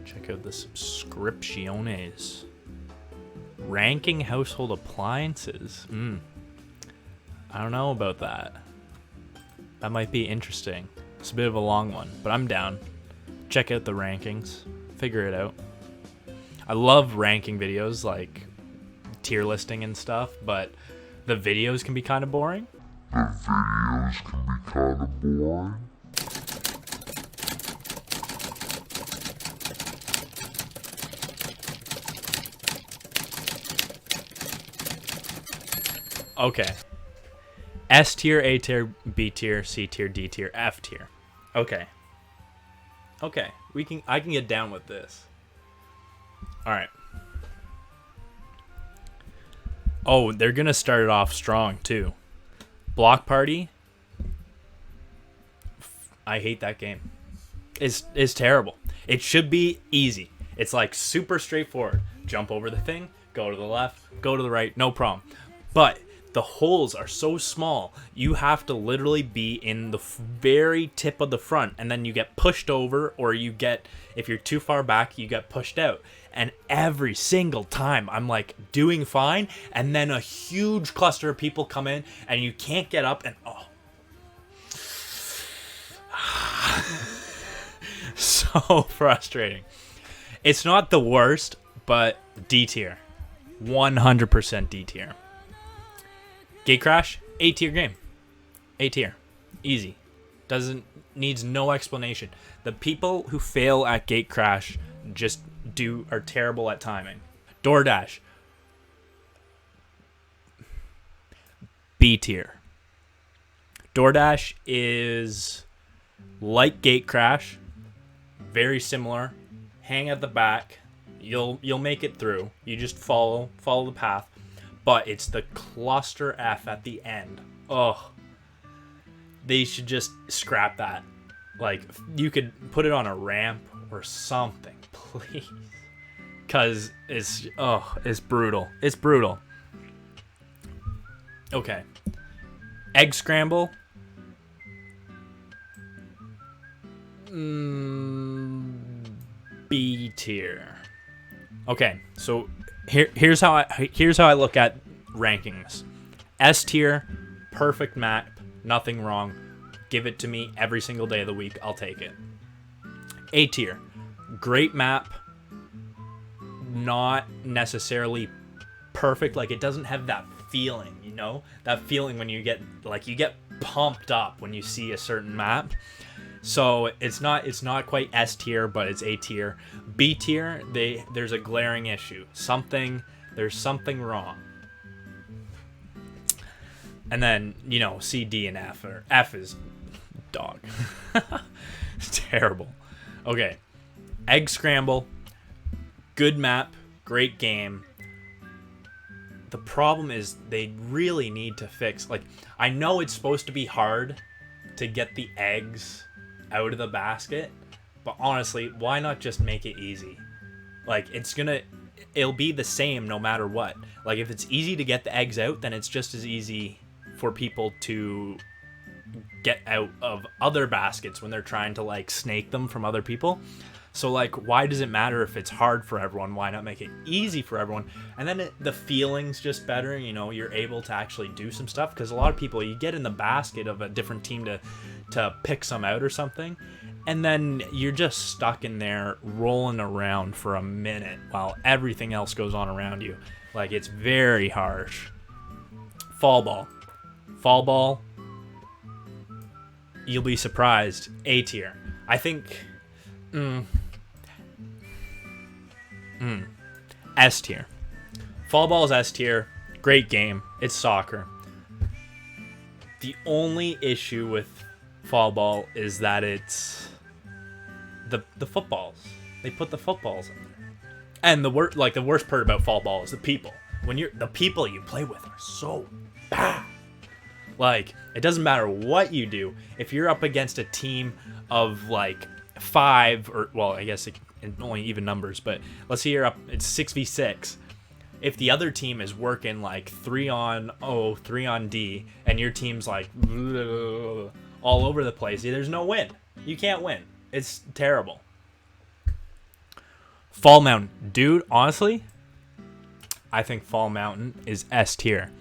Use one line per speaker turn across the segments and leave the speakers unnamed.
Check out the subscripciones. Ranking household appliances. I don't know about that. That might be interesting. It's a bit of a long one, but I'm down. Check out the rankings. Figure it out. I love ranking videos, like tier listing and stuff, but the videos can be kind of boring. Okay. S tier, A tier, B tier, C tier, D tier, F tier. Okay. Okay. I can get down with this. All right. Oh, they're going to start it off strong too. Block Party. I hate that game. It's terrible. It should be easy. It's like super straightforward. Jump over the thing, go to the left, go to the right, no problem. But the holes are so small, you have to literally be in the very tip of the front, and then you get pushed over, or you get, if you're too far back, you get pushed out. And every single time I'm like doing fine, and then a huge cluster of people come in and you can't get up, and so frustrating. It's not the worst, but D tier. 100% D tier. Gate Crash, A tier game. A tier. Easy. Needs no explanation. The people who fail at Gate Crash are terrible at timing. DoorDash. B tier. DoorDash is like Gate Crash, very similar. Hang at the back. You'll make it through. You just follow the path. But it's the cluster F at the end. Ugh. They should just scrap that. Like, you could put it on a ramp or something, please. Because it's brutal. It's brutal. Okay. Egg Scramble. B tier. Okay, so here's how I look at rankings. S tier, perfect map, nothing wrong. Give it to me every single day of the week. I'll take it. A tier, great map, not necessarily perfect. Like, it doesn't have that feeling, you know? That feeling when you get pumped up when you see a certain map. So it's not quite S tier, but it's A tier. B tier, there's a glaring issue. There's something wrong. And then, C, D, and F. Or F is dog. It's terrible. Okay. Egg Scramble. Good map. Great game. The problem is they really need to fix. Like, I know it's supposed to be hard to get the eggs out of the basket, but honestly, why not just make it easy? Like, it'll be the same no matter what. Like, if it's easy to get the eggs out, then it's just as easy for people to get out of other baskets when they're trying to, like, snake them from other people. So, like, why does it matter if it's hard for everyone? Why not make it easy for everyone? And then the feeling's just better, you're able to actually do some stuff. Because a lot of people, you get in the basket of a different team to pick some out or something, and then you're just stuck in there rolling around for a minute while everything else goes on around you. Like, it's very harsh. Fall ball, you'll be surprised. A tier. I think S tier. Fall ball is S tier. Great game. It's soccer. The only issue with fall ball is that it's the footballs. They put the footballs in there. And the worst part about fall ball is the people. The people you play with are so bad. Like, it doesn't matter what you do. If you're up against a team of like 5, or, well, I guess only even numbers, but let's say you're up, it's 6v6. If the other team is working like 3 on O, 3 on D, and your team's like all over the place, there's no win. You can't win. It's terrible. Fall Mountain. Dude, honestly, I think Fall Mountain is S tier.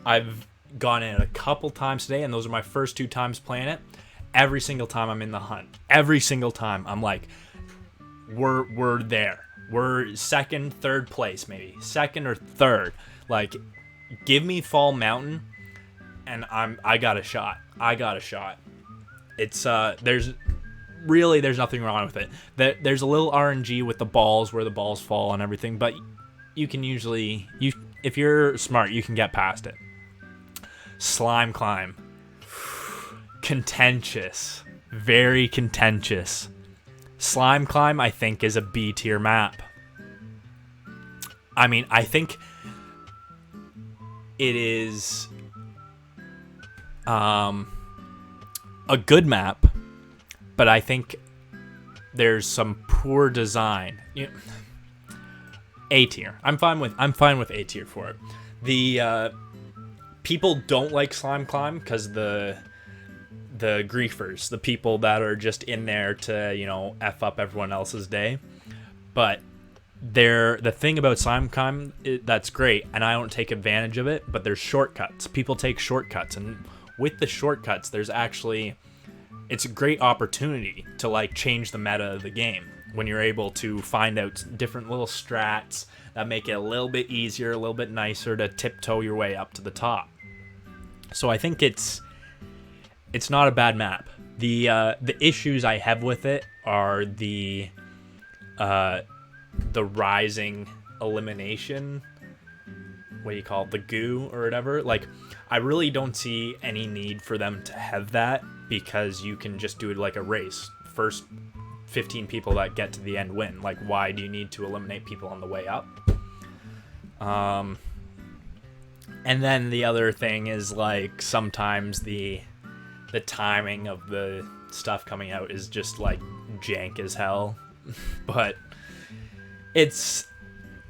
I've gone in it a couple times today, and those are my first 2 times playing it. Every single time I'm in the hunt. Every single time I'm like, we're there. We're second, third place, maybe. Second or third. Like, give me Fall Mountain, and I got a shot. I got a shot. It's there's nothing wrong with it. There's a little RNG with the balls where the balls fall and everything, but you can usually if you're smart, you can get past it. Slime Climb. Contentious. Very contentious. Slime Climb, I think, is a B tier map. I mean, I think it is a good map, but I think there's some poor design. A tier. I'm fine with A tier for it. The people don't like Slime Climb because the griefers, the people that are just in there to, F up everyone else's day. But the thing about Slime Climb, that's great, and I don't take advantage of it, but there's shortcuts. People take shortcuts, and with the shortcuts, it's a great opportunity to change the meta of the game when you're able to find out different little strats that make it a little bit easier, a little bit nicer to tiptoe your way up to the top. So I think it's not a bad map. The issues I have with it are the rising elimination. What do you call it? The goo or whatever. I really don't see any need for them to have that because you can just do it like a race. First 15 people that get to the end win. Why do you need to eliminate people on the way up? And then the other thing is sometimes the timing of the stuff coming out is just jank as hell. But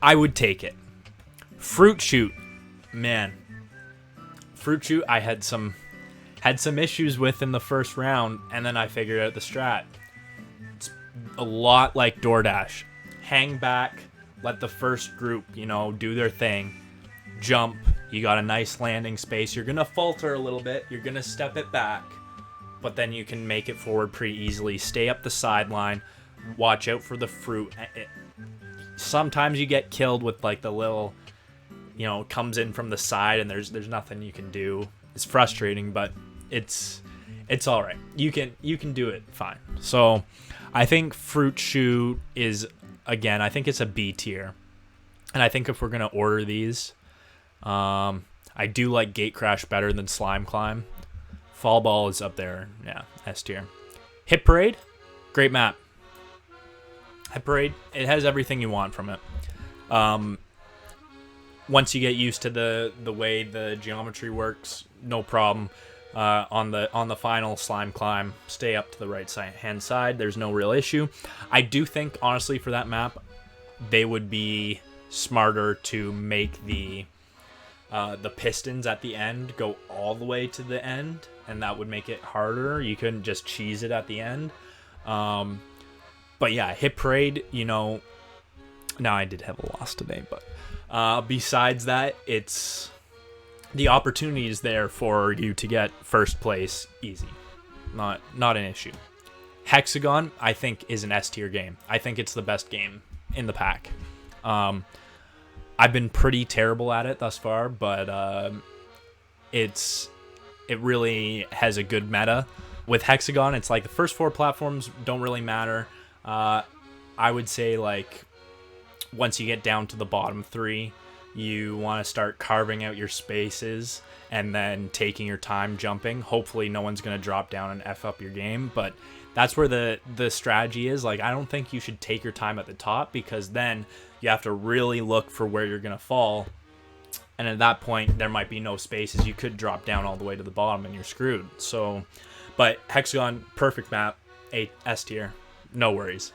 I would take it. Fruit Shoot, man. Fruit Shoot I had some issues with in the first round, and then I figured out the strat. It's a lot like DoorDash. Hang back, let the first group, do their thing. Jump, you got a nice landing space. You're gonna falter a little bit, you're gonna step it back, but then you can make it forward pretty easily. Stay up the sideline, watch out for the fruit. Sometimes you get killed with the little, comes in from the side and there's nothing you can do. It's frustrating, but it's all right. You can do it fine. So I think Fruit Shoot is, again, I think it's a B tier. And I think if we're going to order these, I do like Gate Crash better than Slime Climb. Fall Ball is up there. Yeah, S tier. Hit Parade, great map. Hit Parade, it has everything you want from it. Once you get used to the way the geometry works, no problem. On the final Slime Climb, stay up to the right hand side. There's no real issue. I do think, honestly, for that map, they would be smarter to make the pistons at the end go all the way to the end, and that would make it harder. You couldn't just cheese it at the end. But yeah, Hit Parade, now I did have a loss today, but besides that, it's the opportunity is there for you to get first place easy. Not an issue. Hexagon, I think, is an S tier game. I think it's the best game in the pack. I've been pretty terrible at it thus far, but it really has a good meta. With Hexagon, it's the first 4 platforms don't really matter. I would say once you get down to the bottom 3, you want to start carving out your spaces and then taking your time jumping. Hopefully no one's going to drop down and F up your game, but that's where the strategy is. I don't think you should take your time at the top, because then you have to really look for where you're going to fall. And at that point, there might be no spaces. You could drop down all the way to the bottom and you're screwed. So, but Hexagon, perfect map, S tier, no worries.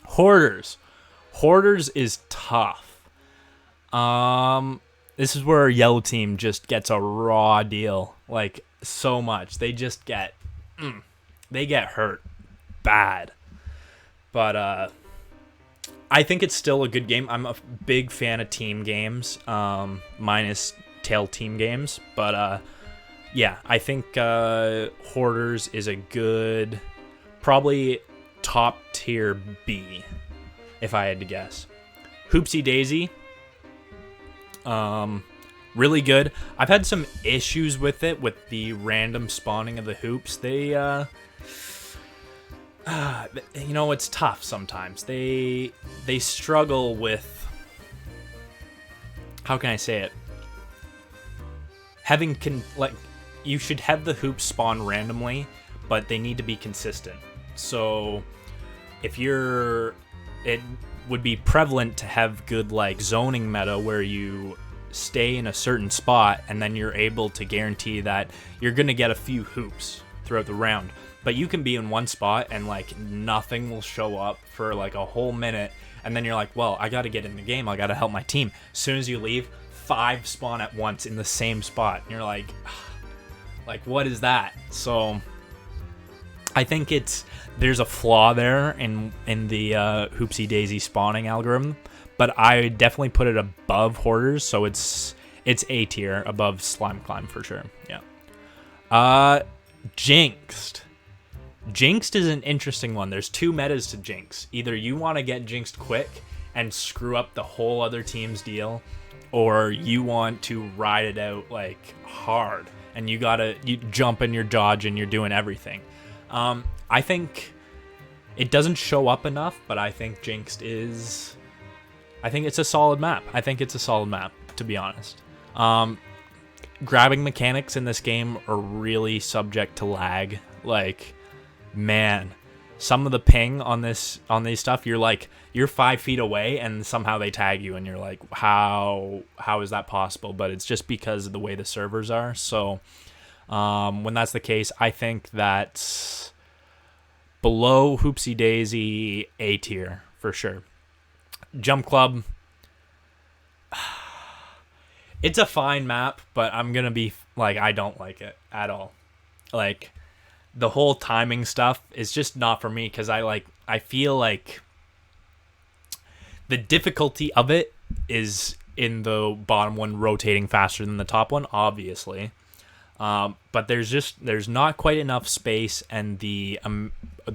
Hoarders is tough. This is where Yellow Team just gets a raw deal, so much. They just get, they get hurt bad. But I think it's still a good game. I'm a big fan of team games, minus tail team games. But yeah, I think Hoarders is a good, probably top tier B, if I had to guess. Hoopsie Daisy, really good. I've had some issues with it, with the random spawning of the hoops. They, you know, it's tough sometimes. They struggle with, how can I say it? You should have the hoops spawn randomly, but they need to be consistent. So if it would be prevalent to have good like zoning meta where you stay in a certain spot and then you're able to guarantee that you're going to get a few hoops throughout the round. But you can be in one spot and like nothing will show up for like a whole minute, and then you're like, well, I got to get in the game, I got to help my team. As soon as you leave, 5 spawn at once in the same spot, and you're like what is that? So I think there's a flaw there in the Hoopsie Daisy spawning algorithm, but I definitely put it above Hoarders, so it's A tier, above Slime Climb for sure. Yeah. Jinxed. Jinxed is an interesting one. There's 2 metas to Jinx. Either you want to get Jinxed quick and screw up the whole other team's deal, or you want to ride it out like hard and you jump and you're dodging, you're doing everything. I think it doesn't show up enough, but I think Jinxed is, I think it's a solid map. To be honest. Grabbing mechanics in this game are really subject to lag. Like, man, some of the ping on these stuff, you're 5 feet away and somehow they tag you and you're like, how is that possible? But it's just because of the way the servers are. So when that's the case, I think that's below Hoopsie Daisy, A tier for sure. Jump Club, it's a fine map, but I'm gonna be like, I don't like it at all. Like, the whole timing stuff is just not for me, because I feel like the difficulty of it is in the bottom one rotating faster than the top one, obviously. But there's not quite enough space, and the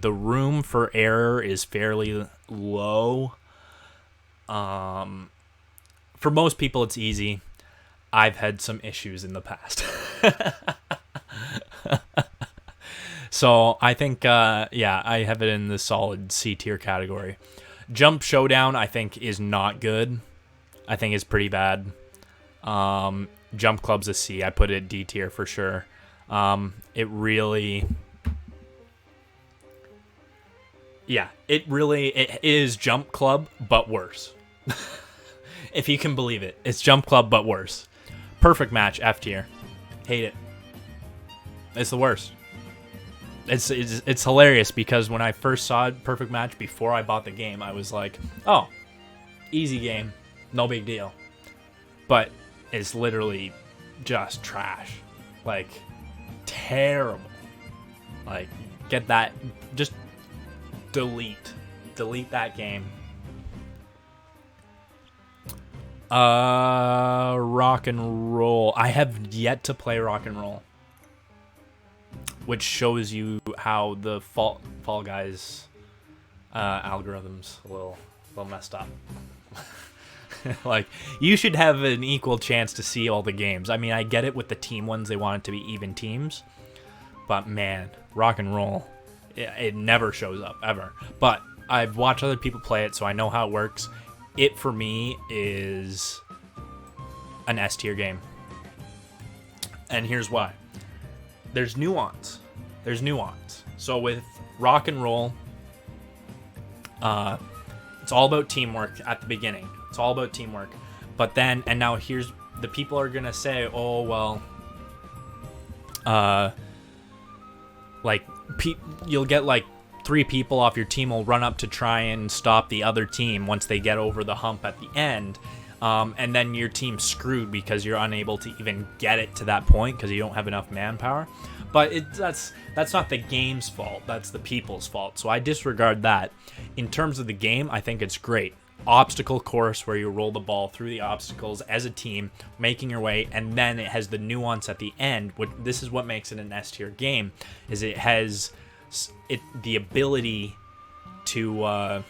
room for error is fairly low. For most people, it's easy. I've had some issues in the past. So I think, yeah, I have it in the solid C tier category. Jump Showdown, I think, is not good. I think it's pretty bad. Jump Club's a C. I put it D tier for sure. It is Jump Club, but worse. If you can believe it. It's Jump Club, but worse. Perfect Match, F tier. Hate it. It's the worst. It's hilarious, because when I first saw Perfect Match before I bought the game, I was like, oh, easy game, no big deal. But it's literally just trash. Like, terrible. Like, get that, just delete that game. Rock and Roll. I have yet to play Rock and Roll, which shows you how the Fall Guys algorithms a little messed up. Like, you should have an equal chance to see all the games. I mean, I get it with the team ones, they want it to be even teams, but man, Rock and Roll, it never shows up ever. But I've watched other people play it, so I know how it works. It, for me, is an S tier game, and here's why. There's nuance. So with Rock and Roll, it's all about teamwork at the beginning. It's all about teamwork. But then, and now here's, the people are going to say, oh, well, you'll get like 3 people off your team will run up to try and stop the other team once they get over the hump at the end. And then your team's screwed because you're unable to even get it to that point because you don't have enough manpower. But that's not the game's fault. That's the people's fault. So I disregard that. In terms of the game, I think it's great. Obstacle course where you roll the ball through the obstacles as a team, making your way, and then it has the nuance at the end. This is what makes it an S tier game, is it has the ability to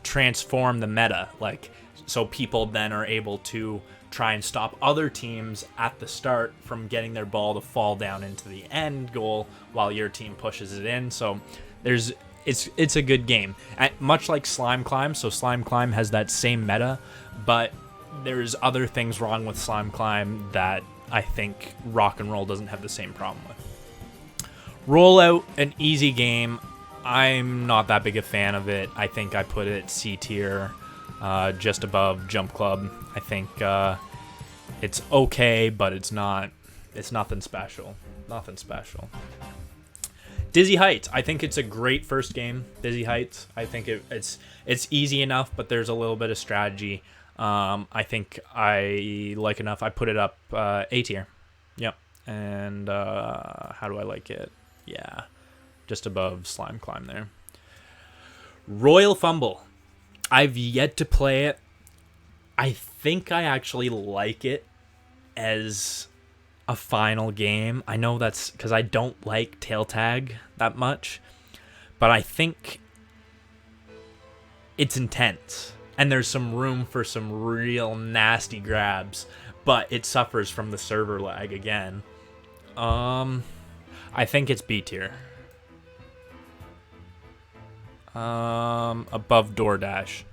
transform the meta, like, so people then are able to try and stop other teams at the start from getting their ball to fall down into the end goal while your team pushes it in. So it's a good game, much like Slime Climb. So Slime Climb has that same meta, but there's other things wrong with Slime Climb that I think Rock and Roll doesn't have the same problem with. Rollout, an easy game. I'm not that big a fan of it. I think I put it C tier, just above Jump Club. I think it's okay, but it's nothing special. Nothing special. Dizzy Heights. I think it's a great first game. Dizzy Heights. I think it's easy enough, but there's a little bit of strategy. I think I like enough. I put it up A tier. Yep. And how do I like it? Yeah, just above Slime Climb there. Royal Fumble. I've yet to play it. I think I actually like it as a final game. I know that's because I don't like tail tag that much, but I think it's intense and there's some room for some real nasty grabs, but it suffers from the server lag again. I think it's B tier. Above DoorDash.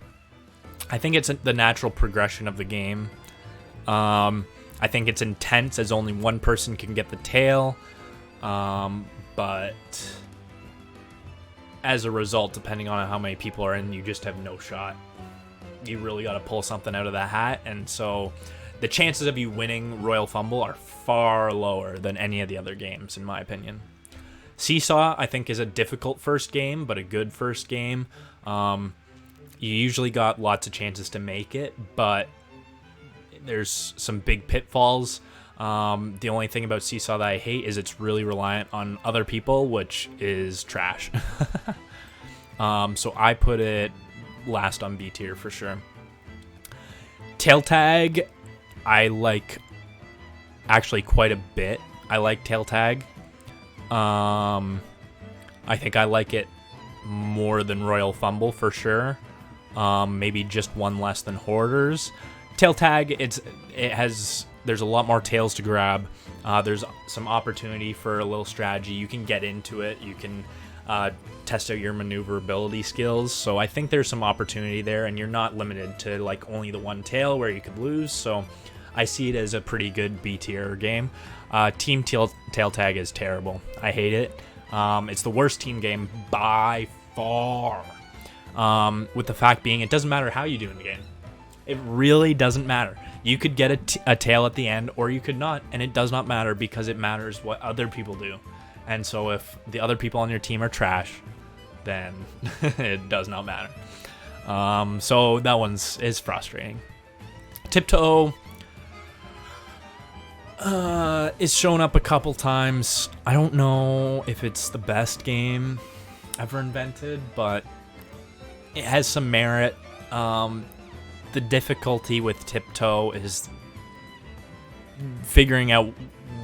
I think it's the natural progression of the game. I think it's intense as only one person can get the tail. But as a result, depending on how many people are in, you just have no shot. You really got to pull something out of the hat. And so the chances of you winning Royal Fumble are far lower than any of the other games, in my opinion. Seesaw, I think, is a difficult first game, but a good first game. You usually got lots of chances to make it, but there's some big pitfalls. The only thing about Seesaw that I hate is it's really reliant on other people, which is trash. So I put it last on B tier for sure. Tail Tag, I like actually quite a bit. I like Tail Tag. I think I like it more than Royal Fumble for sure. Maybe just one less than Hoarders. Tail Tag, there's a lot more tails to grab. There's some opportunity for a little strategy. You can get into it. You can test out your maneuverability skills. So I think there's some opportunity there, and you're not limited to like only the one tail where you could lose. So I see it as a pretty good B tier game. Team Tail Tag is terrible. I hate it. It's the worst team game by far. With the fact being, it doesn't matter how you do in the game. It really doesn't matter. You could get a tail at the end, or you could not, and it does not matter because it matters what other people do. And so if the other people on your team are trash, then it does not matter. So that is frustrating. Tiptoe is shown up a couple times. I don't know if it's the best game ever invented, but it has some merit. The difficulty with Tiptoe is figuring out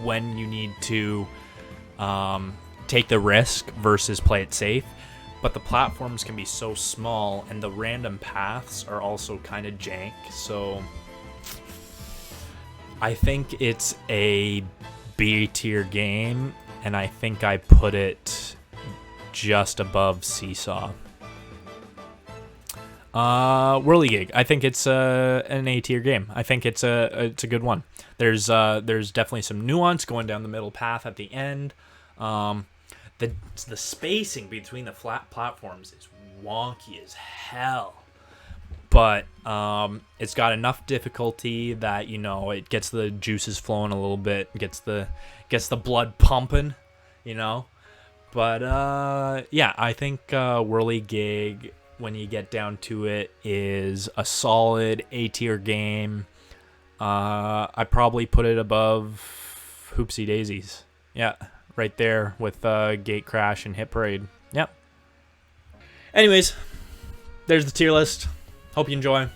when you need to take the risk versus play it safe. But the platforms can be so small, and the random paths are also kind of jank. So I think it's a B tier game, and I think I put it just above Seesaw. Whirligig, I think it's an A tier game. I think it's a good one. There's definitely some nuance going down the middle path at the end. The spacing between the flat platforms is wonky as hell, but it's got enough difficulty that it gets the juices flowing a little bit, gets the blood pumping, But yeah, I think Whirligig, when you get down to it, is a solid A tier game. I probably put it above Hoopsie Daisies. Yeah, right there with Gate Crash and Hit Parade. Yep. Anyways, there's the tier list. Hope you enjoy.